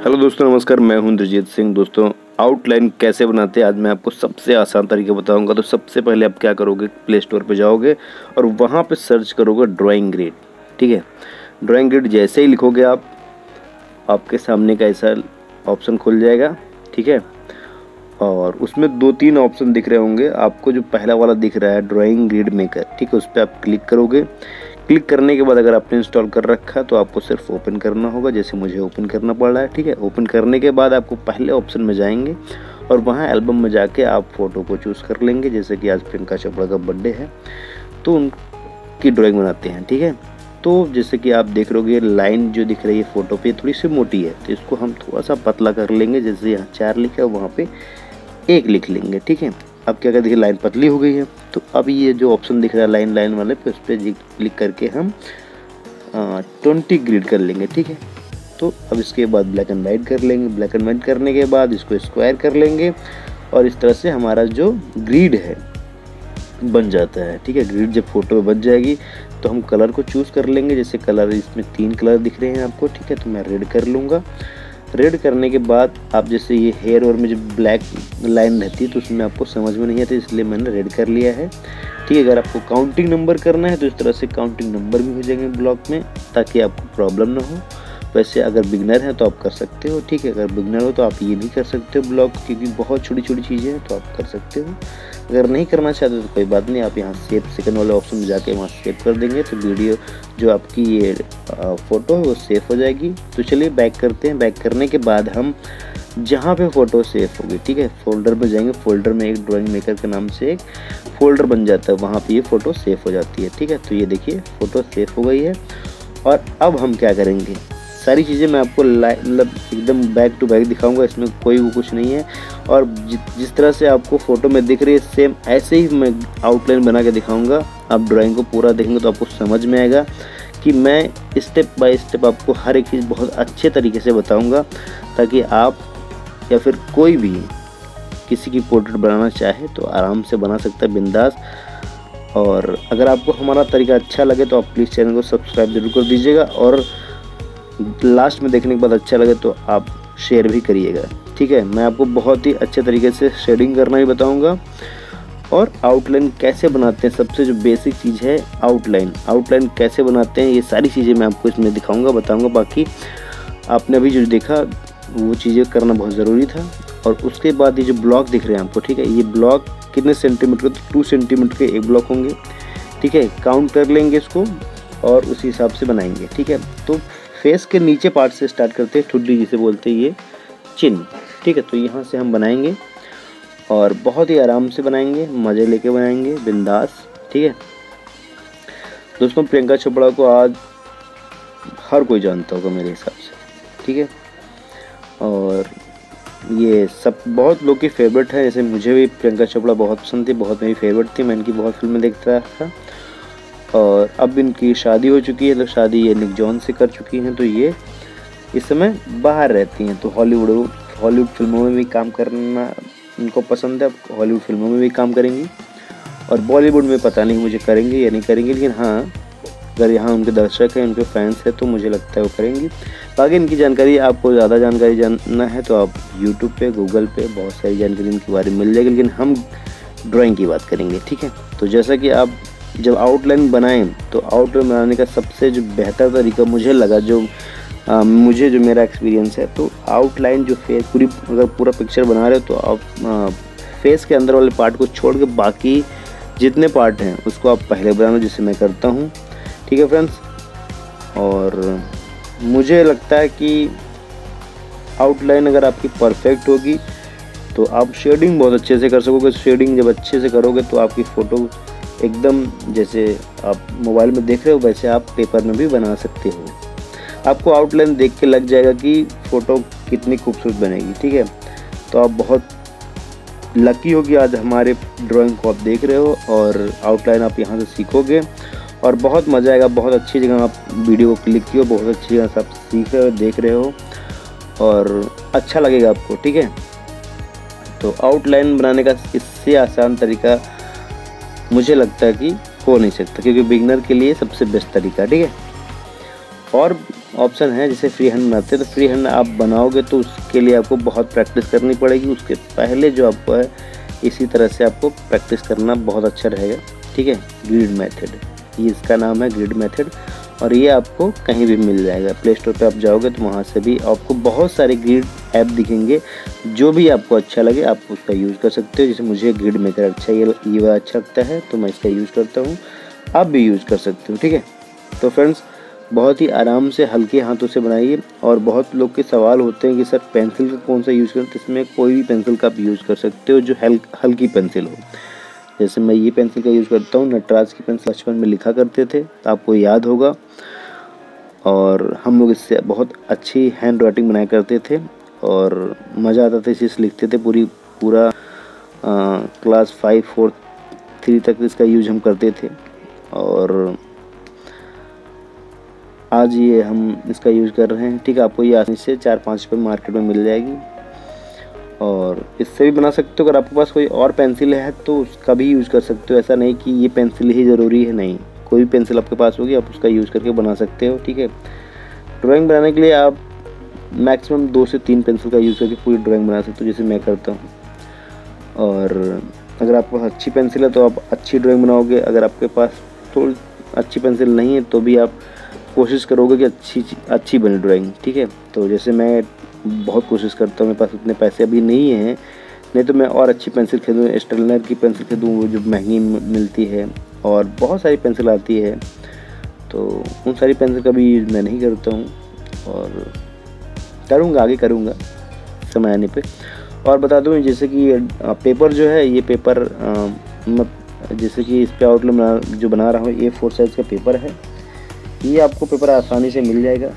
Hello दोस्तों, नमस्कार। मैं हूं इंद्रजीत सिंह। दोस्तों, आउटलाइन कैसे बनाते हैं आज मैं आपको सबसे आसान तरीके बताऊंगा। तो सबसे पहले आप क्या करोगे, प्ले स्टोर पे जाओगे और वहां पे सर्च करोगे ड्राइंग ग्रिड। ठीक है, ड्राइंग ग्रिड जैसे ही लिखोगे आप, आपके सामने का ऐसा ऑप्शन खुल जाएगा। ठीक है, और उसमें 2-3 ऑप्शन दिख रहे होंगे आपको। जो पहला वाला दिख रहा है ड्राइंग ग्रिड मेकर, ठीक है, उस पर आप क्लिक करोगे। क्लिक करने के बाद अगर आपने इंस्टॉल कर रखा है तो आपको सिर्फ ओपन करना होगा, जैसे मुझे ओपन करना पड़ रहा है। ठीक है, ओपन करने के बाद आपको पहले ऑप्शन में जाएंगे और वहाँ एल्बम में जाके आप फ़ोटो को चूज़ कर लेंगे। जैसे कि आज प्रियंका चोपड़ा का बर्थडे है तो उनकी ड्राइंग बनाते हैं। ठीक है, तो जैसे कि आप देख रहे हो लाइन जो दिख रही है फ़ोटो पे थोड़ी सी मोटी है, तो इसको हम थोड़ा सा पतला कर लेंगे। जैसे यहाँ 4 लिखा है वहाँ पे 1 लिख लेंगे। ठीक है, अब क्या कर, देखिए लाइन पतली हो गई है। तो अब ये जो ऑप्शन दिख रहा है लाइन वाले पे, उस पर क्लिक करके हम 20 ग्रिड कर लेंगे। ठीक है, तो अब इसके बाद ब्लैक एंड वाइट कर लेंगे। ब्लैक एंड वाइट करने के बाद इसको स्क्वायर कर लेंगे और इस तरह से हमारा जो ग्रिड है बन जाता है। ठीक है, ग्रिड जब फोटो में बन जाएगी तो हम कलर को चूज़ कर लेंगे। जैसे कलर, इसमें 3 कलर दिख रहे हैं आपको। ठीक है, तो मैं रेड कर लूँगा। रेड करने के बाद आप जैसे ये हेयर और में जो ब्लैक लाइन रहती है तो उसमें आपको समझ में नहीं आती, इसलिए मैंने रेड कर लिया है। ठीक है, अगर आपको काउंटिंग नंबर करना है तो इस तरह से काउंटिंग नंबर भी हो जाएंगे ब्लॉक में, ताकि आपको प्रॉब्लम ना हो। वैसे अगर बिगनर है तो आप कर सकते हो। ठीक है, अगर बिगनर हो तो आप ये भी कर सकते हो ब्लॉक, क्योंकि बहुत छोटी छोटी चीज़ें हैं तो आप कर सकते हो। अगर नहीं करना चाहते तो कोई बात नहीं, आप यहाँ सेव सेकंड वाले ऑप्शन में जाके वहाँ सेव कर देंगे तो वीडियो जो आपकी ये फ़ोटो है वो सेव हो जाएगी। तो चलिए बैक करते हैं। बैक करने के बाद हम जहाँ पे फ़ोटो सेव होगी, ठीक है, फोल्डर में जाएंगे। फोल्डर में एक ड्राइंग मेकर के नाम से एक फ़ोल्डर बन जाता है, वहाँ पे ये फ़ोटो सेव हो जाती है। ठीक है, तो ये देखिए फ़ोटो सेव हो गई है। और अब हम क्या करेंगे, सारी चीज़ें मैं आपको मतलब एकदम बैक टू बैक दिखाऊंगा, इसमें कोई वो कुछ नहीं है। और जिस तरह से आपको फ़ोटो में दिख रही है सेम ऐसे ही मैं आउटलाइन बना के दिखाऊंगा। आप ड्राइंग को पूरा देखेंगे तो आपको समझ में आएगा कि मैं स्टेप बाय स्टेप आपको हर एक चीज़ बहुत अच्छे तरीके से बताऊंगा, ताकि आप या फिर कोई भी किसी की पोर्ट्रेट बनाना चाहे तो आराम से बना सकता है, बिंदास। और अगर आपको हमारा तरीका अच्छा लगे तो आप प्लीज़ चैनल को सब्सक्राइब जरूर कर दीजिएगा, और लास्ट में देखने के बाद अच्छा लगे तो आप शेयर भी करिएगा। ठीक है, मैं आपको बहुत ही अच्छे तरीके से शेडिंग करना भी बताऊंगा और आउटलाइन कैसे बनाते हैं। सबसे जो बेसिक चीज़ है आउटलाइन कैसे बनाते हैं, ये सारी चीज़ें मैं आपको इसमें दिखाऊंगा, बताऊंगा। बाकी आपने अभी जो देखा वो चीज़ें करना बहुत ज़रूरी था। और उसके बाद ये जो ब्लॉक दिख रहे हैं आपको, ठीक है, ये ब्लॉक कितने सेंटीमीटर के, 2 सेंटीमीटर के एक ब्लॉक होंगे। ठीक है, काउंट कर लेंगे इसको और उसी हिसाब से बनाएंगे। ठीक है, तो फेस के नीचे पार्ट से स्टार्ट करते हैं, ठुड्डी जिसे बोलते हैं, ये चिन्ह। ठीक है, तो यहाँ से हम बनाएंगे और बहुत ही आराम से बनाएंगे, मज़े लेके बनाएंगे, बिंदास। ठीक है दोस्तों, प्रियंका चोपड़ा को आज हर कोई जानता होगा मेरे हिसाब से। ठीक है, और ये सब बहुत लोग की फेवरेट है। जैसे मुझे भी प्रियंका चोपड़ा बहुत पसंद थी, बहुत मेरी फेवरेट थी, मैं इनकी बहुत फिल्में देखता था। और अब इनकी शादी हो चुकी है, तो शादी ये निक जॉन से कर चुकी हैं, तो ये इस समय बाहर रहती हैं। तो हॉलीवुड फिल्मों में भी काम करना इनको पसंद है, हॉलीवुड फिल्मों में भी काम करेंगी। और बॉलीवुड में पता नहीं मुझे करेंगे या नहीं करेंगी, लेकिन हाँ, अगर यहाँ उनके दर्शक हैं, उनके फैंस हैं, तो मुझे लगता है वो करेंगी। बाकी इनकी जानकारी, आपको ज़्यादा जानकारी जानना है तो आप यूट्यूब पे, गूगल पे बहुत सारी जानकारी इनके बारे में मिल जाएगी, लेकिन हम ड्राइंग की बात करेंगे। ठीक है, तो जैसा कि आप जब आउटलाइन बनाएं तो आउटलाइन बनाने का सबसे जो बेहतर तरीका मुझे लगा, जो मेरा एक्सपीरियंस है, तो आउटलाइन जो फेस अगर पूरा पिक्चर बना रहे हो तो आप फेस के अंदर वाले पार्ट को छोड़ के बाकी जितने पार्ट हैं उसको आप पहले बनाना, जिसे मैं करता हूँ। ठीक है फ्रेंड्स, और मुझे लगता है कि आउटलाइन अगर आपकी परफेक्ट होगी तो आप शेडिंग बहुत अच्छे से कर सकोगे। शेडिंग जब अच्छे से करोगे तो आपकी फ़ोटो एकदम जैसे आप मोबाइल में देख रहे हो वैसे आप पेपर में भी बना सकते हो। आपको आउटलाइन देख के लग जाएगा कि फ़ोटो कितनी खूबसूरत बनेगी। ठीक है, तो आप बहुत लकी होगी आज हमारे ड्राइंग को आप देख रहे हो, और आउटलाइन आप यहाँ से सीखोगे और बहुत मज़ा आएगा। बहुत अच्छी जगह आप वीडियो को क्लिक किए हो, बहुत अच्छी जगह से आप सीख रहे हो, देख रहे हो और अच्छा लगेगा आपको। ठीक है, तो आउटलाइन बनाने का इससे आसान तरीका मुझे लगता है कि हो नहीं सकता, क्योंकि बिगनर के लिए सबसे बेस्ट तरीका। ठीक है, और ऑप्शन है जैसे फ्री हैंड बनाते हैं, तो फ्री हैंड आप बनाओगे तो उसके लिए आपको बहुत प्रैक्टिस करनी पड़ेगी। उसके पहले जो आपको है इसी तरह से आपको प्रैक्टिस करना बहुत अच्छा रहेगा, ठीक है। ग्रिड मेथड, ये इसका नाम है ग्रिड मेथड, और ये आपको कहीं भी मिल जाएगा। प्ले स्टोर पे आप जाओगे तो वहाँ से भी आपको बहुत सारे ग्रिड ऐप दिखेंगे, जो भी आपको अच्छा लगे आप उसका यूज़ कर सकते हो। जैसे मुझे ग्रिड मेकर अच्छा ये वाला अच्छा लगता है तो मैं इसका यूज़ करता हूँ, आप भी यूज़ कर सकते हो, ठीक है। तो फ्रेंड्स बहुत ही आराम से हल्के हाथों से बनाइए। और बहुत लोग के सवाल होते हैं कि सर पेंसिल का कौन सा यूज़ करें, तो इसमें कोई भी पेंसिल का आप यूज़ कर सकते हो जो हल्की पेंसिल हो। जैसे मैं ये पेंसिल का यूज़ करता हूँ, नटराज की पेंसिल बचपन में लिखा करते थे तो आपको याद होगा, और हम लोग इससे बहुत अच्छी हैंड राइटिंग बनाया करते थे और मज़ा आता था इसे लिखते थे। पूरा क्लास 5, 4, 3 तक इसका यूज हम करते थे, और आज ये हम इसका यूज़ कर रहे हैं, ठीक है। आपको ये आसानी से 4-5 रुपये मार्केट में मिल जाएगी, और इससे भी बना सकते हो। अगर आपके पास कोई और पेंसिल है तो उसका भी यूज़ कर सकते हो, ऐसा नहीं कि ये पेंसिल ही ज़रूरी है, नहीं, कोई भी पेंसिल आपके पास होगी आप उसका यूज़ करके बना सकते हो, ठीक है। ड्राइंग बनाने के लिए आप मैक्सिमम 2 से 3 पेंसिल का यूज़ करके पूरी ड्राइंग बना सकते हो, जैसे मैं करता हूँ। और अगर आपके पास अच्छी पेंसिल है तो आप अच्छी ड्राइंग बनाओगे, अगर आपके पास थोड़ी अच्छी पेंसिल नहीं है तो भी आप कोशिश करोगे कि अच्छी बने ड्राइंग, ठीक है। तो जैसे मैं बहुत कोशिश करता हूँ, मेरे पास उतने पैसे अभी नहीं हैं, नहीं तो मैं और अच्छी पेंसिल खरीदूँ, स्टेलनर की पेंसिल खरीदूँ, वो जो महंगी मिलती है, और बहुत सारी पेंसिल आती है, तो उन सारी पेंसिल का भी यूज़ मैं नहीं करता हूँ, और करूँगा, आगे करूँगा समय आने पे। और बता दूँ जैसे कि पेपर जो है, ये पेपर जैसे कि इस पे आउटलाइन जो बना रहा हूँ A4 साइज़ का पेपर है, ये आपको पेपर आसानी से मिल जाएगा,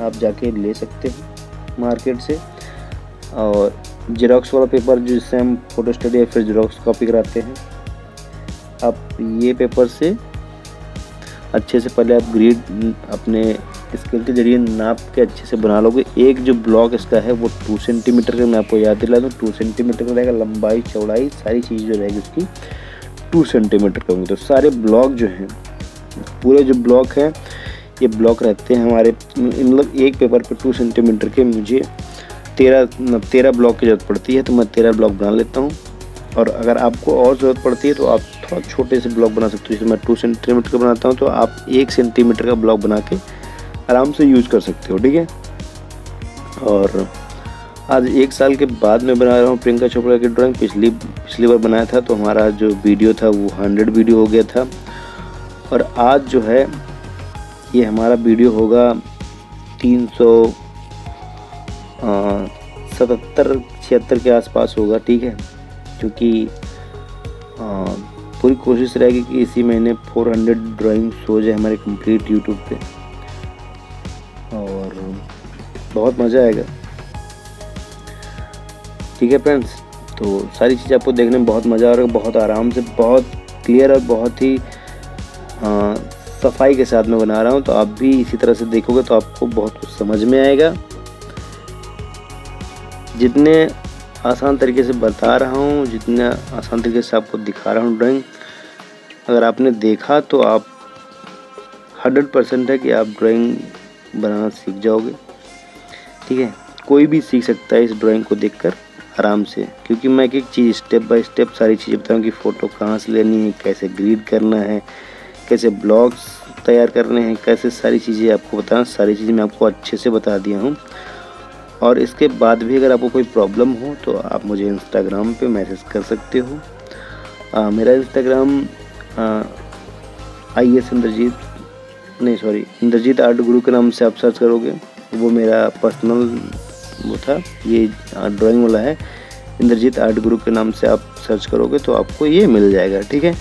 आप जाके ले सकते हैं मार्केट से। और जेरोक्स वाला पेपर जिससे हम फ़ोटो स्टडी या फिर जेरोक्स कॉपी कराते हैं, आप ये पेपर से अच्छे से पहले आप ग्रिड अपने स्केल के जरिए नाप के अच्छे से बना लोगे। एक जो ब्लॉक इसका है वो 2 सेंटीमीटर का, मैं आपको याद दिला दूँ 2 सेंटीमीटर का रहेगा, लंबाई चौड़ाई सारी चीज़ जो रहेगी उसकी 2 सेंटीमीटर का होंगे। तो सारे ब्लॉक जो हैं, पूरे जो ब्लॉक हैं, ये ब्लॉक रहते हैं हमारे, मतलब एक पेपर पे 2 सेंटीमीटर के मुझे 13 ब्लॉक की ज़रूरत पड़ती है, तो मैं 13 ब्लॉक बना लेता हूँ। और अगर आपको और ज़रूरत पड़ती है तो आप थोड़ा छोटे से ब्लॉक बना सकते हो। जैसे मैं 2 सेंटीमीटर का बनाता हूँ तो आप 1 सेंटीमीटर का ब्लॉक बना के आराम से यूज़ कर सकते हो, ठीक है। और आज 1 साल के बाद मैं बना रहा हूँ प्रियंका चोपड़ा की ड्राइंग। पिछली बार बनाया था तो हमारा जो वीडियो था वो 100 वीडियो हो गया था, और आज जो है ये हमारा वीडियो होगा 377-76 के आसपास होगा, ठीक है। क्योंकि पूरी कोशिश रहेगी कि इसी महीने 400 ड्राइंग्स हो जाए हमारे कंप्लीट यूट्यूब पे, और बहुत मज़ा आएगा, ठीक है फ्रेंड्स। तो सारी चीज़ आपको देखने में बहुत मज़ा आ रहा है, बहुत आराम से, बहुत क्लियर और बहुत ही सफाई के साथ में बना रहा हूँ। तो आप भी इसी तरह से देखोगे तो आपको बहुत कुछ समझ में आएगा। जितने आसान तरीके से बता रहा हूँ, जितना आसान तरीके से आपको दिखा रहा हूँ ड्राइंग, अगर आपने देखा तो आप 100% है कि आप ड्राइंग बनाना सीख जाओगे, ठीक है। कोई भी सीख सकता है इस ड्राइंग को देखकर आराम से, क्योंकि मैं एक एक चीज़ स्टेप बाय स्टेप सारी चीज़ें बताऊँ कि फ़ोटो कहाँ से लेनी है, कैसे ग्रीड करना है, कैसे ब्लॉग्स तैयार करने हैं, कैसे सारी चीज़ें आपको बताना, सारी चीज़ें मैं आपको अच्छे से बता दिया हूँ। और इसके बाद भी अगर आपको कोई प्रॉब्लम हो तो आप मुझे इंस्टाग्राम पे मैसेज कर सकते हो। मेरा इंस्टाग्राम इंद्रजीत आर्ट गुरु के नाम से आप सर्च करोगे, वो मेरा पर्सनल वो था, ये ड्राइंग वाला है। इंद्रजीत आर्ट गुरु के नाम से आप सर्च करोगे तो आपको ये मिल जाएगा, ठीक है।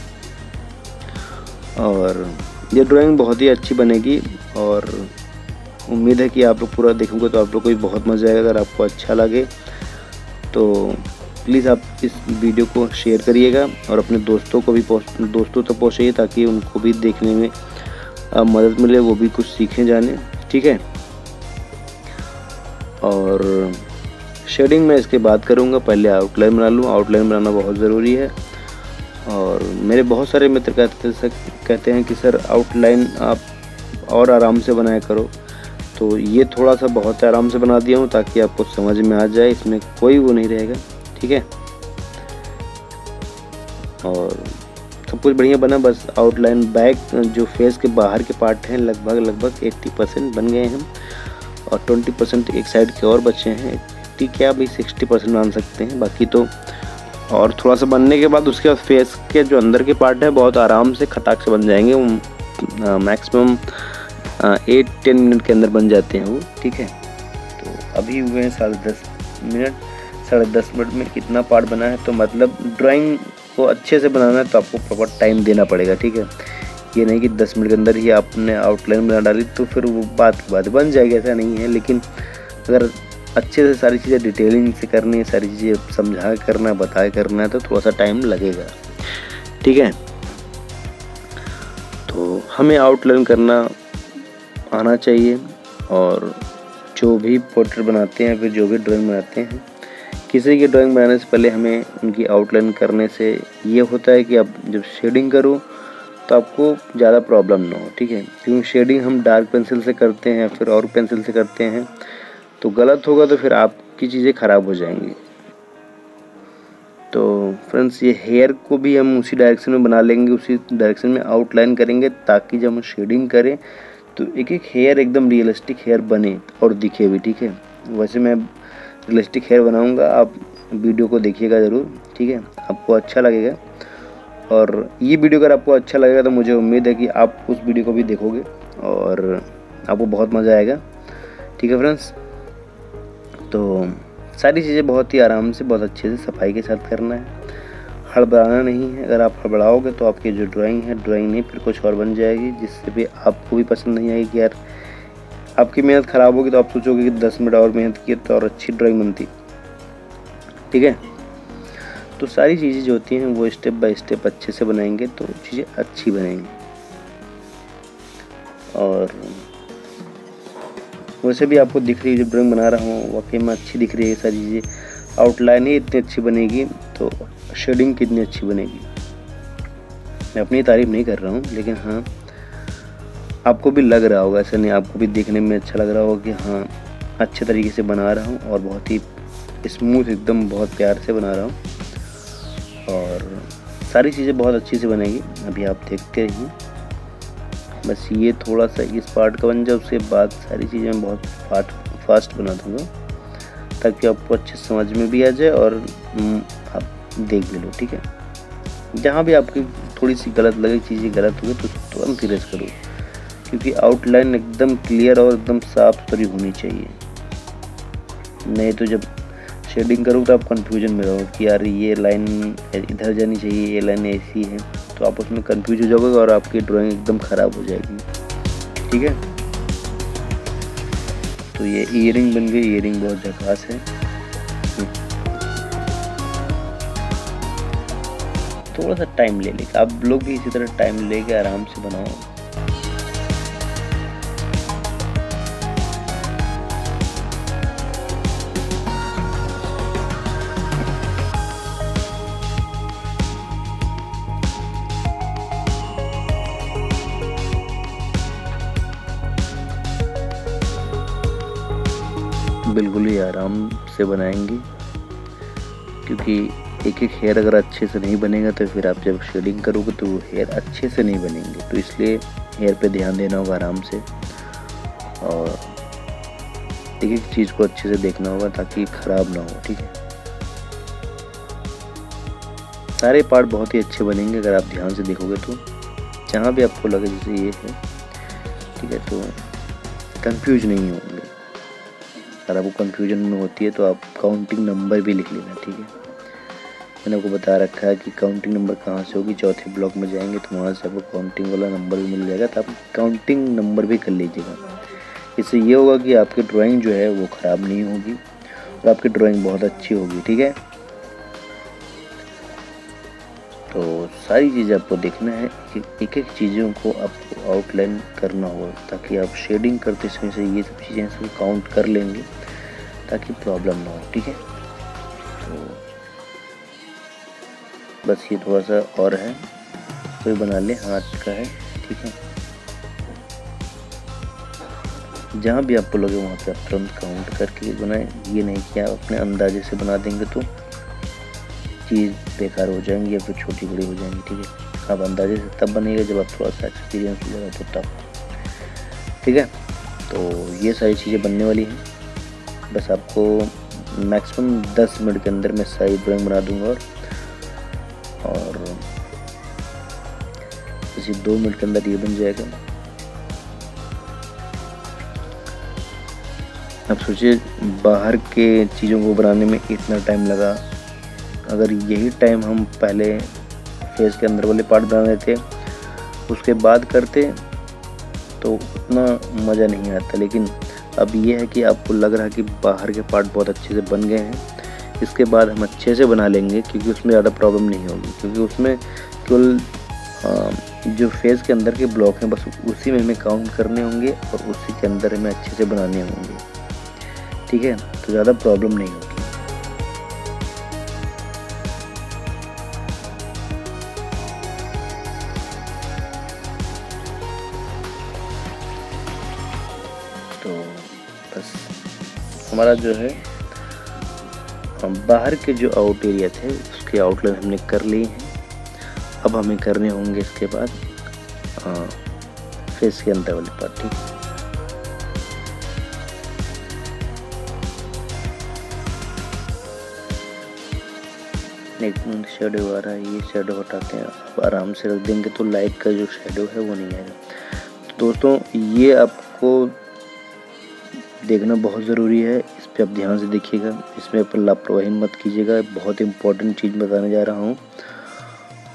और ये ड्राइंग बहुत ही अच्छी बनेगी, और उम्मीद है कि आप लोग पूरा देखोगे तो आप लोग को भी बहुत मज़ा आएगा। अगर आपको अच्छा लगे तो प्लीज़ आप इस वीडियो को शेयर करिएगा और अपने दोस्तों तक पहुँचाइए, ताकि उनको भी देखने में मदद मिले, वो भी कुछ सीखें जाने, ठीक है। और शेडिंग मैं इसके बाद करूँगा, पहले आउटलाइन बना लूँ। आउटलाइन बनाना बहुत ज़रूरी है, और मेरे बहुत सारे मित्र कहते हैं कि सर आउटलाइन आप और आराम से बनाया करो, तो ये थोड़ा सा बहुत आराम से बना दिया हूँ ताकि आपको समझ में आ जाए, इसमें कोई वो नहीं रहेगा, ठीक है। और सब कुछ बढ़िया बना, बस आउटलाइन बैक जो फेस के बाहर के पार्ट हैं लगभग 80% बन गए हैं और 20% एक साइड के और बचे हैं। 80 क्या भाई 60% मान सकते हैं, बाकी तो और थोड़ा सा बनने के बाद उसके बाद फेस के जो अंदर के पार्ट है बहुत आराम से खटाक से बन जाएंगे। मैक्सिमम 8-10 मिनट के अंदर बन जाते हैं वो, ठीक है। तो अभी हुए हैं 10:30 मिनट। 10:30 मिनट में कितना पार्ट बना है, तो मतलब ड्राइंग को अच्छे से बनाना है तो आपको प्रॉपर टाइम देना पड़ेगा, ठीक है। ये नहीं कि 10 मिनट के अंदर ही आपने आउटलाइन बना डाली तो फिर वो बात की बात बन जाएगी, ऐसा नहीं है। लेकिन अगर अच्छे से सारी चीज़ें डिटेलिंग से करनी है, सारी चीज़ें समझा करना बता करना है तो थोड़ा सा टाइम लगेगा, ठीक है। तो हमें आउटलाइन करना आना चाहिए। और जो भी पोर्ट्रेट बनाते हैं, फिर जो भी ड्राइंग बनाते हैं, किसी की ड्राइंग बनाने से पहले हमें उनकी आउटलाइन करने से ये होता है कि आप जब शेडिंग करो तो आपको ज़्यादा प्रॉब्लम ना हो, ठीक है। क्योंकि शेडिंग हम डार्क पेंसिल से करते हैं फिर और पेंसिल से करते हैं तो गलत होगा, तो फिर आपकी चीज़ें ख़राब हो जाएंगी। तो फ्रेंड्स, ये हेयर को भी हम उसी डायरेक्शन में बना लेंगे, उसी डायरेक्शन में आउटलाइन करेंगे ताकि जब हम शेडिंग करें तो एक एक हेयर एकदम रियलिस्टिक हेयर बने और दिखे भी, ठीक है। वैसे मैं रियलिस्टिक हेयर बनाऊंगा, आप वीडियो को देखिएगा ज़रूर, ठीक है, आपको अच्छा लगेगा। और ये वीडियो अगर आपको अच्छा लगेगा तो मुझे उम्मीद है कि आप उस वीडियो को भी देखोगे और आपको बहुत मज़ा आएगा, ठीक है फ्रेंड्स। तो सारी चीज़ें बहुत ही आराम से बहुत अच्छे से सफाई के साथ करना है, हड़बड़ाना नहीं है। अगर आप हड़बड़ाओगे तो आपकी जो ड्राइंग है, ड्राइंग नहीं फिर कुछ और बन जाएगी, जिससे भी आपको भी पसंद नहीं आएगी कि यार आपकी मेहनत ख़राब होगी। तो आप सोचोगे कि 10 मिनट और मेहनत की तो और अच्छी ड्राइंग बनती, ठीक है। तो सारी चीज़ें जो होती हैं वो स्टेप बाय स्टेप अच्छे से बनाएंगे तो चीज़ें अच्छी बनेंगी। और वैसे भी आपको दिख रही है, जब ड्राइंग बना रहा हूँ वाकई में अच्छी दिख रही है सारी चीज़ें। आउटलाइन ही इतनी अच्छी बनेगी तो शेडिंग कितनी अच्छी बनेगी। मैं अपनी तारीफ नहीं कर रहा हूँ, लेकिन हाँ आपको भी लग रहा होगा, ऐसा नहीं, आपको भी देखने में अच्छा लग रहा होगा कि हाँ अच्छे तरीके से बना रहा हूँ और बहुत ही स्मूथ एकदम बहुत प्यार से बना रहा हूँ। और सारी चीज़ें बहुत अच्छी से बनेगी, अभी आप देखते रहिए। बस ये थोड़ा सा इस पार्ट का बन जाए, उसके बाद सारी चीज़ें मैं बहुत फास्ट बना दूँगा ताकि आपको अच्छे समझ में भी आ जाए और आप देख भी लो, ठीक है। जहाँ भी आपकी थोड़ी सी गलत लगे, चीज़ें गलत हुई तो तुरंत इरेज करो, क्योंकि आउटलाइन एकदम क्लियर और एकदम साफ सुथरी होनी चाहिए। नहीं तो जब शेडिंग करो तो आप कंफ्यूजन में रहो कि यार ये लाइन इधर जानी चाहिए, ये लाइन ऐसी है, तो आप उसमें कंफ्यूज हो जाओगे और आपकी ड्राइंग एकदम ख़राब हो जाएगी, ठीक है। तो ये ईयरिंग बन गई, ईयरिंग बहुत झकास है। थोड़ा सा टाइम ले लेगा, आप लोग भी इसी तरह टाइम लेके आराम से बनाओ। बिल्कुल ही आराम से बनाएंगे, क्योंकि एक एक हेयर अगर अच्छे से नहीं बनेगा तो फिर आप जब शेडिंग करोगे तो वो हेयर अच्छे से नहीं बनेंगे। तो इसलिए हेयर पे ध्यान देना होगा आराम से और एक एक चीज़ को अच्छे से देखना होगा ताकि ख़राब ना हो, ठीक है। सारे पार्ट बहुत ही अच्छे बनेंगे अगर आप ध्यान से देखोगे तो। जहाँ भी आपको लगे जैसे ये है, ठीक है, तो कंफ्यूज नहीं होंगे। अगर आपको कंफ्यूजन में होती है तो आप काउंटिंग नंबर भी लिख लेना, ठीक है। मैंने आपको बता रखा है कि काउंटिंग नंबर कहाँ से होगी, चौथे ब्लॉक में जाएंगे तो वहाँ से आपको काउंटिंग वाला नंबर भी मिल जाएगा, तो आप काउंटिंग नंबर भी कर लीजिएगा। इससे ये होगा कि आपकी ड्राइंग जो है वो ख़राब नहीं होगी और आपकी ड्राइंग बहुत अच्छी होगी, ठीक है। तो सारी चीज़ें आपको देखना है, एक एक चीज़ों को आपको आउटलाइन करना होगा ताकि आप शेडिंग करते समय से ये सब चीज़ें सब काउंट कर लेंगे ताकि प्रॉब्लम ना हो, ठीक है। तो बस ये थोड़ा सा और है, कोई बना ले, हाथ का है, ठीक है। जहाँ भी आपको लगे वहाँ पे आप तुरंत काउंट करके बनाएं। ये नहीं कि आप अपने अंदाजे से बना देंगे तो चीज़ बेकार हो जाएंगी या फिर छोटी बड़ी हो जाएंगी। ठीक है, आप अंदाजे से तब बनेगा जब आप थोड़ा सा एक्सपीरियंस हो जाएगा तो तब। ठीक है, तो ये सारी चीज़ें बनने वाली हैं। बस आपको मैक्सिमम 10 मिनट के अंदर मैं सारी ड्राइंग बना दूंगा और इसी 2 मिनट के अंदर ये बन जाएगा। अब सोचिए बाहर के चीज़ों को बनाने में इतना टाइम लगा, अगर यही टाइम हम पहले फेस के अंदर वाले पार्ट बना लेते उसके बाद करते तो उतना मज़ा नहीं आता। लेकिन अब ये है कि आपको लग रहा है कि बाहर के पार्ट बहुत अच्छे से बन गए हैं, इसके बाद हम अच्छे से बना लेंगे क्योंकि उसमें ज़्यादा प्रॉब्लम नहीं होगी, क्योंकि उसमें केवल जो फेस के अंदर के ब्लॉक हैं बस उसी में हमें काउंट करने होंगे और उसी के अंदर हमें अच्छे से बनाने होंगे। ठीक है, तो ज़्यादा प्रॉब्लम नहीं होगी। तो बस हमारा जो है बाहर के जो आउट एरिया थे उसके आउटलाइन हमने कर लिए हैं। अब हमें करने होंगे इसके बाद फेस के अंदर वाले पार्ट। ठीक है, एक मिनट शेडो आ रहा है, ये शेडो हटाते हैं। अब आराम से रख देंगे तो लाइट का जो शेडो है वो नहीं आएगा। तो दोस्तों ये आपको देखना बहुत ज़रूरी है, इस पर आप ध्यान से देखिएगा, इसमें अपन लापरवाही मत कीजिएगा। बहुत इंपॉर्टेंट चीज़ बताने जा रहा हूँ।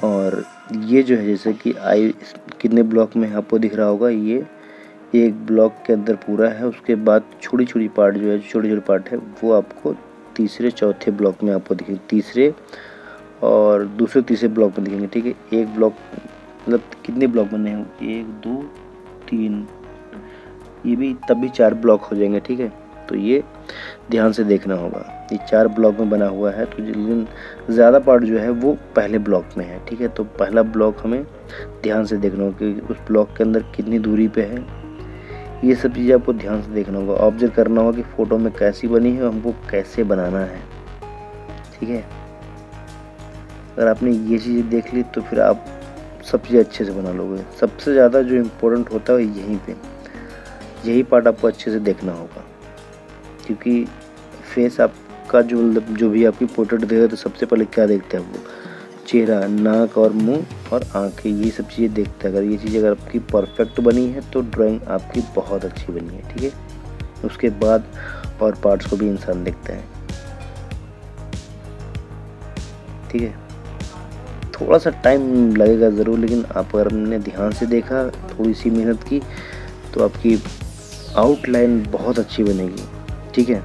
और ये जो है जैसे कि आई कितने ब्लॉक में आपको दिख रहा होगा, ये एक ब्लॉक के अंदर पूरा है, उसके बाद छोटी छोटी पार्ट जो है छोटे छोटे पार्ट है वो आपको तीसरे चौथे ब्लॉक में आपको दिखेंगे, तीसरे और दूसरे तीसरे ब्लॉक में दिखेंगे। ठीक है, एक ब्लॉक मतलब कितने ब्लॉक बने हैं, 1 2 3, ये भी तभी 4 ब्लॉक हो जाएंगे। ठीक है, तो ये ध्यान से देखना होगा, ये 4 ब्लॉक में बना हुआ है तो लेकिन ज़्यादा पार्ट जो है वो पहले ब्लॉक में है। ठीक है, तो पहला ब्लॉक हमें ध्यान से देखना होगा कि उस ब्लॉक के अंदर कितनी दूरी पे है, ये सब चीज़ें आपको ध्यान से देखना होगा, ऑब्जर्व करना होगा कि फ़ोटो में कैसी बनी है और हमको कैसे बनाना है। ठीक है, अगर आपने ये चीज़ें देख ली तो फिर आप सब चीज़ें अच्छे से बना लोगे। सबसे ज़्यादा जो इम्पोर्टेंट होता है यहीं पे, यही पार्ट आपको अच्छे से देखना होगा, क्योंकि फेस आपका जो भी आपकी पोर्ट्रेट देगा तो सबसे पहले क्या देखते हैं वो चेहरा, नाक और मुंह और आंखें, ये सब चीज़ें देखते हैं। अगर ये चीज़ें अगर आपकी परफेक्ट बनी है तो ड्राइंग आपकी बहुत अच्छी बनी है। ठीक है, उसके बाद और पार्ट्स को भी इंसान देखता है। ठीक है, थोड़ा सा टाइम लगेगा ज़रूर, लेकिन आप अगर हमने ध्यान से देखा, थोड़ी सी मेहनत की तो आपकी आउटलाइन बहुत अच्छी बनेगी। ठीक है,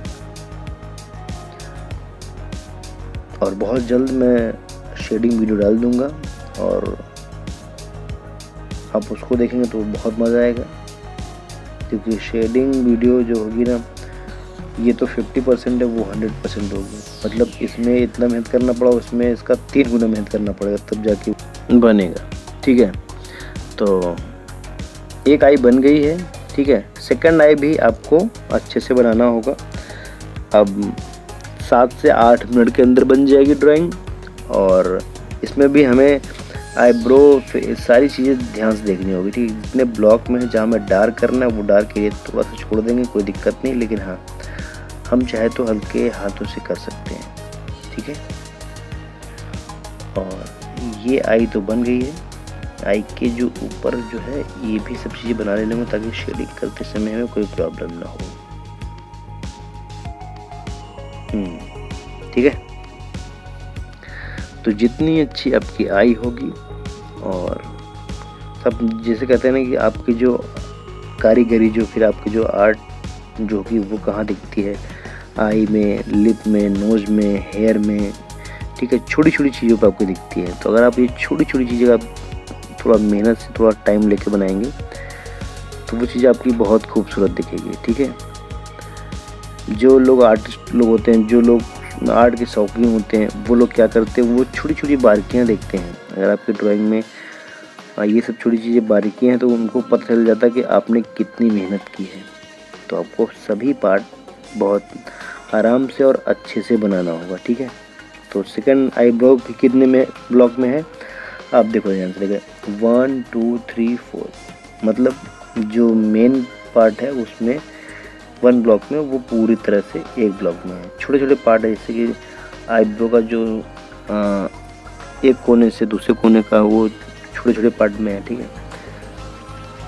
और बहुत जल्द मैं शेडिंग वीडियो डाल दूंगा और आप उसको देखेंगे तो बहुत मज़ा आएगा, क्योंकि शेडिंग वीडियो जो होगी ना ये तो 50% है, वो 100% होगी। मतलब इसमें इतना मेहनत करना पड़ा, उसमें इसका 3 गुना मेहनत करना पड़ेगा तब जाके बनेगा। ठीक है, तो एक आई बन गई है। ठीक है, सेकंड आई भी आपको अच्छे से बनाना होगा। अब 7 से 8 मिनट के अंदर बन जाएगी ड्राइंग, और इसमें भी हमें आईब्रो सारी चीज़ें ध्यान से देखनी होगी। ठीक है, जितने ब्लॉक में है जहाँ हमें डार्क करना है वो डार्क एरिया थोड़ा सा छोड़ देंगे, कोई दिक्कत नहीं, लेकिन हाँ हम चाहे तो हल्के हाथों से कर सकते हैं। ठीक है, और ये आई तो बन गई है। आई के जो ऊपर जो है ये भी सब चीज़ें बना लेने में, ताकि शेडिंग करते समय में कोई प्रॉब्लम ना हो। ठीक है, तो जितनी अच्छी आपकी आई होगी और सब जैसे कहते हैं ना कि आपकी जो कारीगरी जो फिर आपकी जो आर्ट जो होगी वो कहाँ दिखती है, आई में, लिप में, नोज में, हेयर में। ठीक है, छोटी छोटी चीज़ों पर आपको दिखती है। तो अगर आप ये छोटी छोटी चीज़ें आप थोड़ा मेहनत से थोड़ा टाइम लेके बनाएंगे तो वो चीज़ आपकी बहुत खूबसूरत दिखेगी। ठीक है, जो लोग आर्टिस्ट लोग होते हैं, जो लोग आर्ट के शौकीन होते हैं, वो लोग क्या करते हैं, वो छोटी छोटी बारीकियाँ देखते हैं। अगर आपकी ड्राइंग में ये सब छोटी चीज़ें बारीकियाँ हैं तो उनको पता चल जाता है कि आपने कितनी मेहनत की है। तो आपको सभी पार्ट बहुत आराम से और अच्छे से बनाना होगा, ठीक है। तो सेकंड आईब्रो कितने में ब्लॉक में है आप देखो ध्यान से, देखिए 1 2 3 4, मतलब जो मेन पार्ट है उसमें 1 ब्लॉक में, वो पूरी तरह से एक ब्लॉक में है। छोटे छोटे पार्ट है, जैसे कि आईब्रो का जो एक कोने से दूसरे कोने का, वो छोटे छोटे पार्ट में है, ठीक है,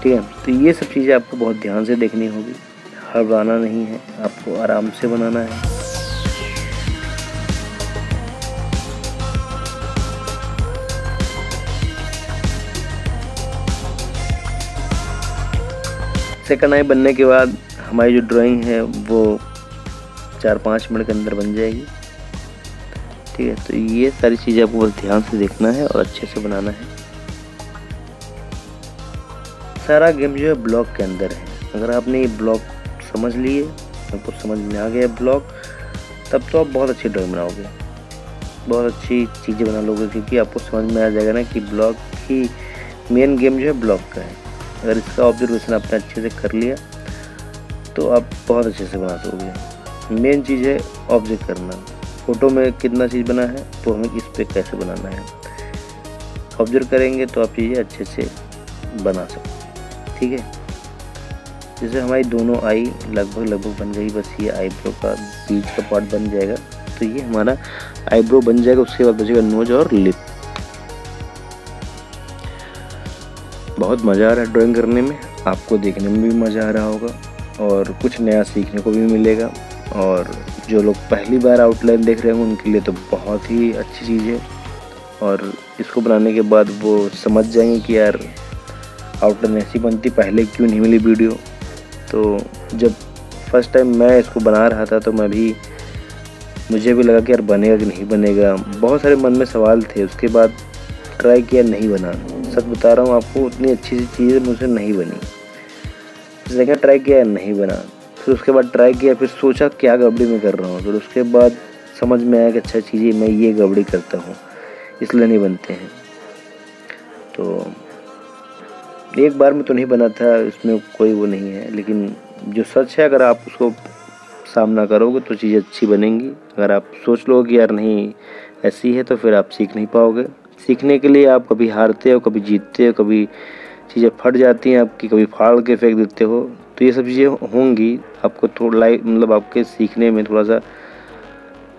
ठीक है। तो ये सब चीज़ें आपको बहुत ध्यान से देखनी होगी, हड़बड़ाना नहीं है, आपको आराम से बनाना है। सेकंड आई बनने के बाद हमारी जो ड्राइंग है वो 4-5 मिनट के अंदर बन जाएगी, ठीक है। तो ये सारी चीज़ें आपको बस ध्यान से देखना है और अच्छे से बनाना है। सारा गेम जो है ब्लॉक के अंदर है। अगर आपने ये ब्लॉक समझ लिए, आपको समझ में आ गया ब्लॉक, तब तो आप बहुत अच्छी ड्राइंग बनाओगे, बहुत अच्छी चीज़ें बना लोगे, क्योंकि आपको समझ में आ जाएगा ना कि ब्लॉक ही मेन गेम जो है ब्लॉक का है। अगर इसका ऑब्जर्वेशन आपने अच्छे से कर लिया तो आप बहुत अच्छे से बना दोगे। मेन चीज़ है ऑब्जर्व करना, फ़ोटो में कितना चीज़ बना है तो हमें इस पर कैसे बनाना है, ऑब्जर्व करेंगे तो आप चीज़ें अच्छे से बना सकते, ठीक है। जैसे हमारी दोनों आई लगभग बन गई, बस ये आईब्रो का बीच का पार्ट बन जाएगा, तो ये हमारा आईब्रो बन जाएगा। उसके बाद बचेगा नोज और लिप। बहुत मज़ा आ रहा है ड्राइंग करने में, आपको देखने में भी मज़ा आ रहा होगा और कुछ नया सीखने को भी मिलेगा। और जो लोग पहली बार आउटलाइन देख रहे होंगे उनके लिए तो बहुत ही अच्छी चीज़ है, और इसको बनाने के बाद वो समझ जाएंगे कि यार आउटलाइन ऐसी बनती, पहले क्यों नहीं मिली वीडियो। तो जब फर्स्ट टाइम मैं इसको बना रहा था तो मुझे भी लगा कि यार बनेगा कि नहीं बनेगा, बहुत सारे मन में सवाल थे। उसके बाद ट्राई किया, नहीं बना, सच बता रहा हूँ आपको, उतनी अच्छी सी चीज़ मुझसे नहीं बनी। सेकंड ट्राई किया, नहीं बना, फिर उसके बाद ट्राई किया, फिर सोचा क्या गड़बड़ी मैं कर रहा हूँ, फिर उसके बाद समझ में आया कि अच्छा चीज़ें मैं ये गड़बड़ी करता हूँ, इसलिए नहीं बनते हैं। तो एक बार में तो नहीं बना था, इसमें कोई वो नहीं है, लेकिन जो सच है अगर आप उसको सामना करोगे तो चीज़ें अच्छी बनेंगी। अगर आप सोच लो कि यार नहीं ऐसी है तो फिर आप सीख नहीं पाओगे। सीखने के लिए आप कभी हारते हो, कभी जीतते हो, कभी चीज़ें फट जाती हैं आपकी, कभी फाड़ के फेंक देते हो, तो ये सब चीज़ें होंगी। आपको थोड़ा मतलब आपके सीखने में थोड़ा सा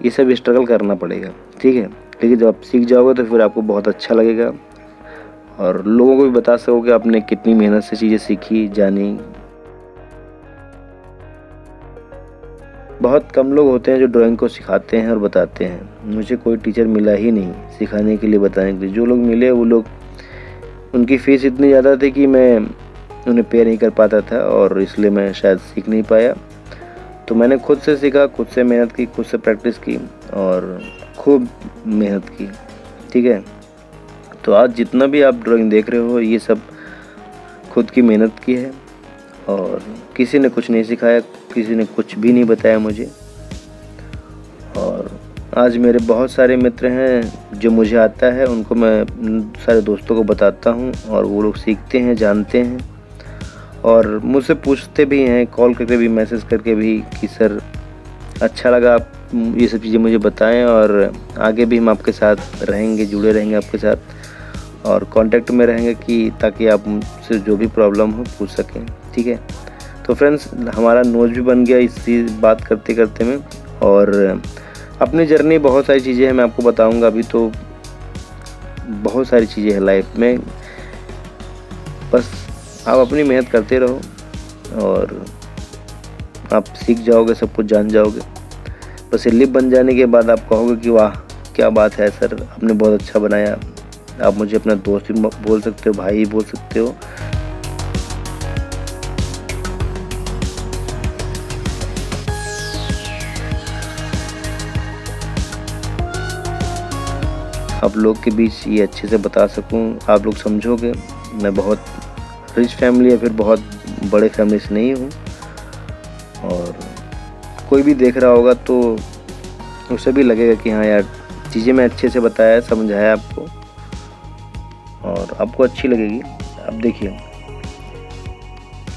ये सब स्ट्रगल करना पड़ेगा, ठीक है। लेकिन जब आप सीख जाओगे तो फिर आपको बहुत अच्छा लगेगा और लोगों को भी बता सकोगे आपने कितनी मेहनत से चीज़ें सीखी, जानी। बहुत कम लोग होते हैं जो ड्राइंग को सिखाते हैं और बताते हैं। मुझे कोई टीचर मिला ही नहीं सिखाने के लिए, बताने के लिए। जो लोग मिले वो लोग, उनकी फ़ीस इतनी ज़्यादा थी कि मैं उन्हें पे नहीं कर पाता था और इसलिए मैं शायद सीख नहीं पाया। तो मैंने खुद से सीखा, खुद से मेहनत की, खुद से प्रैक्टिस की और खूब मेहनत की, ठीक है। तो आज जितना भी आप ड्राइंग देख रहे हो ये सब खुद की मेहनत की है और किसी ने कुछ नहीं सिखाया, किसी ने कुछ भी नहीं बताया मुझे। और आज मेरे बहुत सारे मित्र हैं जो मुझे आता है, उनको मैं सारे दोस्तों को बताता हूँ और वो लोग सीखते हैं, जानते हैं और मुझसे पूछते भी हैं, कॉल करके भी, मैसेज करके भी कि सर अच्छा लगा आप ये सब चीज़ें मुझे बताएं और आगे भी हम आपके साथ रहेंगे, जुड़े रहेंगे आपके साथ और कांटेक्ट में रहेंगे कि ताकि आप मुझसे जो भी प्रॉब्लम हो पूछ सकें, ठीक है। तो फ्रेंड्स हमारा नोज भी बन गया इसी बात करते करते में। और अपनी जर्नी बहुत सारी चीज़ें हैं, मैं आपको बताऊंगा। अभी तो बहुत सारी चीज़ें हैं लाइफ में, बस आप अपनी मेहनत करते रहो और आप सीख जाओगे, सब कुछ जान जाओगे। बस ये लिप बन जाने के बाद आप कहोगे कि वाह क्या बात है सर, आपने बहुत अच्छा बनाया। आप मुझे अपना दोस्त भी बोल सकते हो, भाई भी बोल सकते हो। आप लोग के बीच ये अच्छे से बता सकूं, आप लोग समझोगे। मैं बहुत रिच फैमिली या फिर बहुत बड़े फैमिली से नहीं हूँ और कोई भी देख रहा होगा तो उसे भी लगेगा कि हाँ यार चीज़ें मैं अच्छे से बताया, समझाया आपको और आपको अच्छी लगेगी। अब देखिए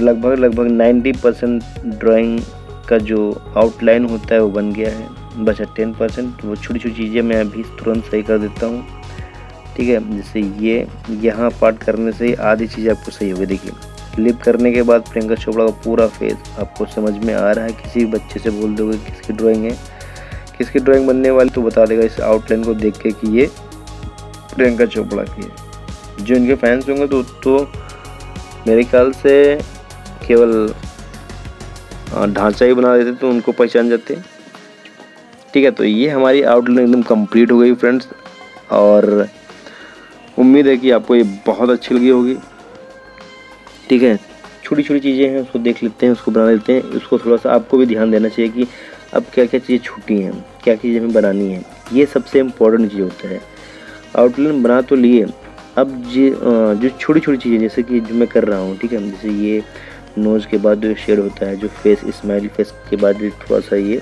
लगभग 90% ड्राइंग का जो आउटलाइन होता है वो बन गया है, बचा 10%। वो छोटी छोटी चीज़ें मैं अभी तुरंत सही कर देता हूँ, ठीक है। जैसे ये यहाँ पार्ट करने से आधी चीज़ आपको सही होगी। देखिए लिप करने के बाद प्रियंका चोपड़ा का पूरा फेस आपको समझ में आ रहा है। किसी भी बच्चे से बोल दोगे किसकी ड्राइंग है, किसकी ड्राइंग बनने वाली, तो बता देगा इस आउटलाइन को देख के कि ये प्रियंका चोपड़ा की है। जो इनके फैंस होंगे तो मेरे ख्याल से केवल ढांचा ही बना देते तो उनको पहचान जाते, ठीक है। तो ये हमारी आउटलाइन एकदम कंप्लीट हो गई फ्रेंड्स, और उम्मीद है कि आपको ये बहुत अच्छी लगी होगी, ठीक है। छोटी छोटी चीज़ें हैं उसको देख लेते हैं, उसको बना लेते हैं। उसको थोड़ा सा आपको भी ध्यान देना चाहिए कि अब क्या क्या चीज़ें छूटी हैं, क्या चीज़ें हमें बनानी है। ये सबसे इम्पोर्टेंट चीज़ होता है। आउटलाइन बना तो लिए, अब जो छोटी छोटी चीज़ें जैसे कि जो मैं कर रहा हूँ, ठीक है। जैसे ये नोज़ के बाद जो शेड होता है, जो फेस स्माइली फेस के बाद जो थोड़ा सा ये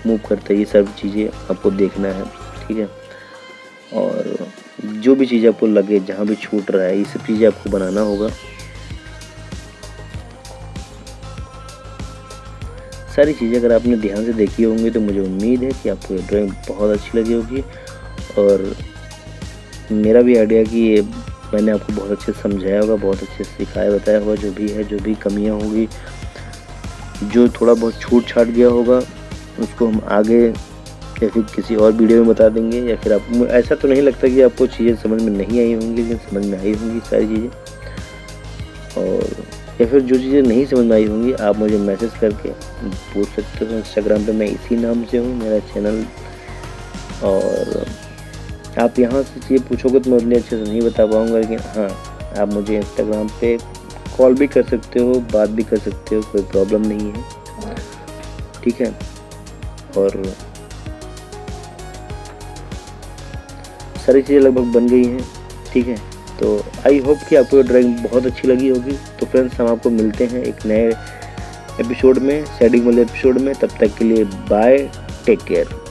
मूव करता है, ये सब चीज़ें आपको देखना है, ठीक है। और जो भी चीज़ आपको लगे जहाँ भी छूट रहा है, ये सब चीज़ें आपको बनाना होगा। सारी चीज़ें अगर आपने ध्यान से देखी होंगी तो मुझे उम्मीद है कि आपको ये ड्राइंग बहुत अच्छी लगी होगी। और मेरा भी आइडिया कि ये मैंने आपको बहुत अच्छे से समझाया होगा, बहुत अच्छे से सिखाया बताया होगा। जो भी है, जो भी कमियां होगी, जो थोड़ा बहुत छूट छाट गया होगा, उसको हम आगे या फिर किसी और वीडियो में बता देंगे। या फिर आप, ऐसा तो नहीं लगता कि आपको चीज़ें समझ में नहीं आई होंगी, लेकिन समझ में आई होंगी सारी चीज़ें। और या फिर जो चीज़ें नहीं समझ में आई होंगी आप मुझे मैसेज करके पूछ सकते हो। इंस्टाग्राम पे मैं इसी नाम से हूँ, मेरा चैनल। और आप यहाँ से चीज़ें पूछोगे तो मैं उतने अच्छे से नहीं बता पाऊँगा, लेकिन हाँ, आप मुझे इंस्टाग्राम पे कॉल भी कर सकते हो, बात भी कर सकते हो, कोई प्रॉब्लम नहीं है, ठीक है। और सारी चीज़ें लगभग बन गई हैं, ठीक है। तो आई होप कि आपको ड्राइंग बहुत अच्छी लगी होगी। तो फ्रेंड्स, हम आपको मिलते हैं एक नए एपिसोड में, शेडिंग वाले एपिसोड में। तब तक के लिए बाय, टेक केयर।